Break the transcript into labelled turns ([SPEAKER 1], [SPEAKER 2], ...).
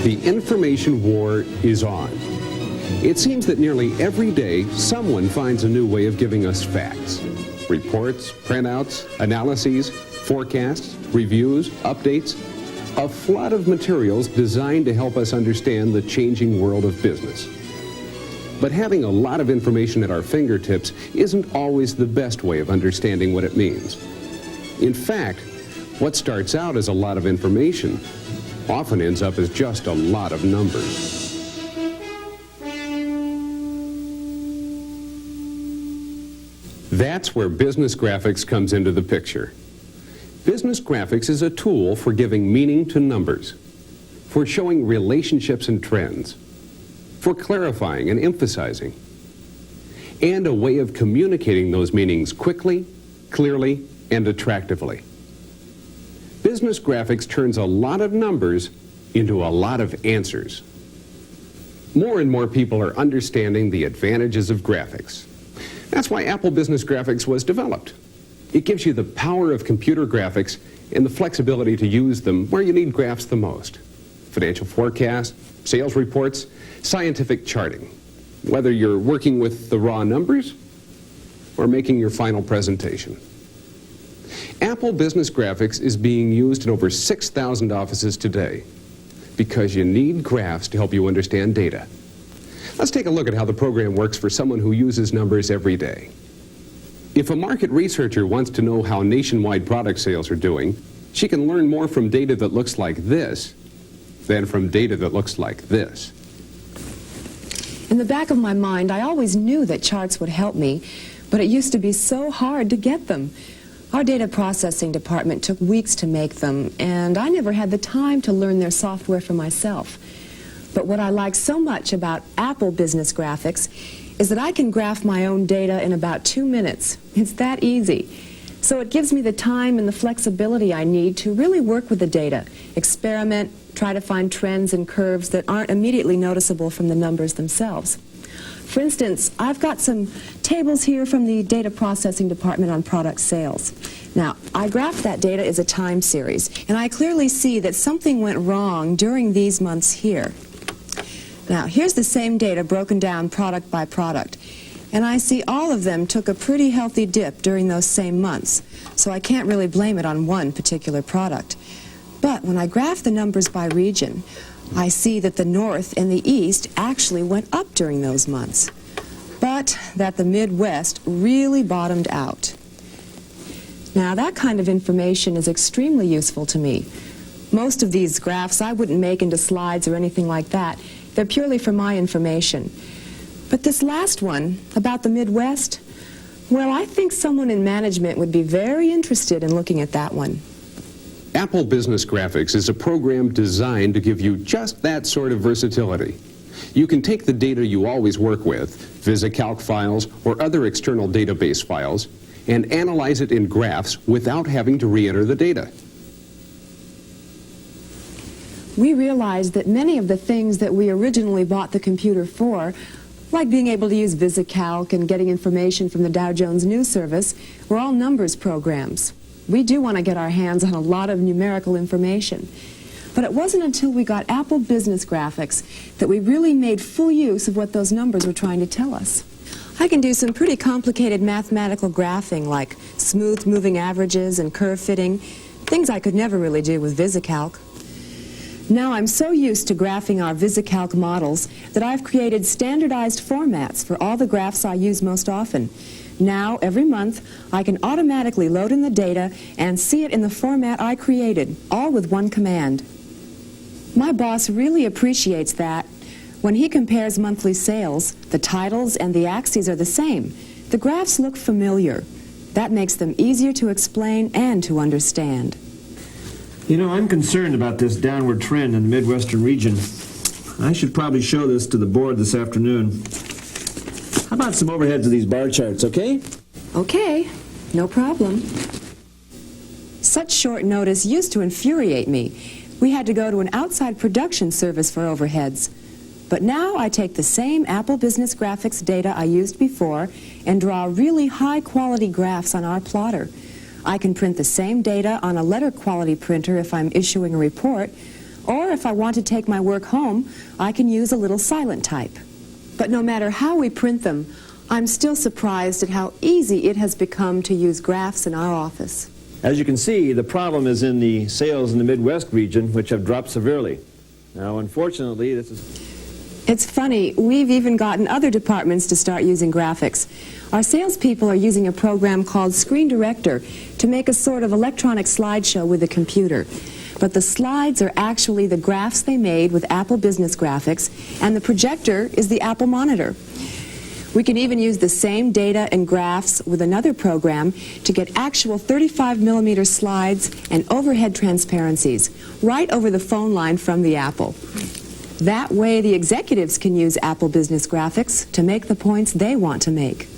[SPEAKER 1] The information war is on. It seems that nearly every day, someone finds a new way of giving us facts. Reports, printouts, analyses, forecasts, reviews, updates. A flood of materials designed to help us understand the changing world of business. But having a lot of information at our fingertips isn't always the best way of understanding what it means. In fact, what starts out as a lot of information often ends up as just a lot of numbers. That's where business graphics comes into the picture. Business graphics is a tool for giving meaning to numbers, for showing relationships and trends, for clarifying and emphasizing, and a way of communicating those meanings quickly, clearly, and attractively. Business graphics turns a lot of numbers into a lot of answers. More and more people are understanding the advantages of graphics. That's why Apple Business Graphics was developed. It gives you the power of computer graphics and the flexibility to use them where you need graphs the most. Financial forecasts, sales reports, scientific charting. Whether you're working with the raw numbers or making your final presentation. Apple Business Graphics is being used in over 6,000 offices today because you need graphs to help you understand data. Let's take a look at how the program works for someone who uses numbers every day. If a market researcher wants to know how nationwide product sales are doing, she can learn more from data that looks like this than from data that looks like this.
[SPEAKER 2] In the back of my mind, I always knew that charts would help me, but it used to be so hard to get them. Our data processing department took weeks to make them, and I never had the time to learn their software for myself. But what I like so much about Apple Business Graphics is that I can graph my own data in about 2 minutes. It's that easy. So it gives me the time and the flexibility I need to really work with the data, experiment, try to find trends and curves that aren't immediately noticeable from the numbers themselves. For instance, I've got some tables here from the data processing department on product sales. Now, I graphed that data as a time series, and I clearly see that something went wrong during these months here. Now, here's the same data broken down product by product, and I see all of them took a pretty healthy dip during those same months, so I can't really blame it on one particular product. But when I graph the numbers by region, I see that the North and the East actually went up during those months, but that the Midwest really bottomed out. Now, that kind of information is extremely useful to me. Most of these graphs I wouldn't make into slides or anything like that. They're purely for my information. But this last one, about the Midwest, well, I think someone in management would be very interested in looking at that one.
[SPEAKER 1] Apple Business Graphics is a program designed to give you just that sort of versatility. You can take the data you always work with, VisiCalc files or other external database files, and analyze it in graphs without having to re-enter the data.
[SPEAKER 2] We realized that many of the things that we originally bought the computer for, like being able to use VisiCalc and getting information from the Dow Jones News Service, were all numbers programs. We do want to get our hands on a lot of numerical information. But it wasn't until we got Apple Business Graphics that we really made full use of what those numbers were trying to tell us. I can do some pretty complicated mathematical graphing, like smooth moving averages and curve fitting, things I could never really do with VisiCalc. Now I'm so used to graphing our VisiCalc models that I've created standardized formats for all the graphs I use most often. Now, every month, I can automatically load in the data and see it in the format I created, all with one command. My boss really appreciates that. When he compares monthly sales, the titles and the axes are the same. The graphs look familiar. That makes them easier to explain and to understand.
[SPEAKER 3] You know, I'm concerned about this downward trend in the Midwestern region. I should probably show this to the board this afternoon. How about some overheads of these bar charts, okay?
[SPEAKER 2] Okay, no problem. Such short notice used to infuriate me. We had to go to an outside production service for overheads. But now I take the same Apple Business Graphics data I used before and draw really high-quality graphs on our plotter. I can print the same data on a letter quality printer if I'm issuing a report, Or if I want to take my work home, I can use a little silent type. But no matter how we print them, I'm still surprised at how easy it has become to use graphs in our office.
[SPEAKER 3] As you can see, the problem is in the sales in the Midwest region, which have dropped severely. Now, unfortunately, this is...
[SPEAKER 2] It's funny, we've even gotten other departments to start using graphics. Our salespeople are using a program called Screen Director to make a sort of electronic slideshow with the computer. But the slides are actually the graphs they made with Apple Business Graphics, and the projector is the Apple monitor. We can even use the same data and graphs with another program to get actual 35mm slides and overhead transparencies right over the phone line from the Apple. That way the executives can use Apple Business Graphics to make the points they want to make.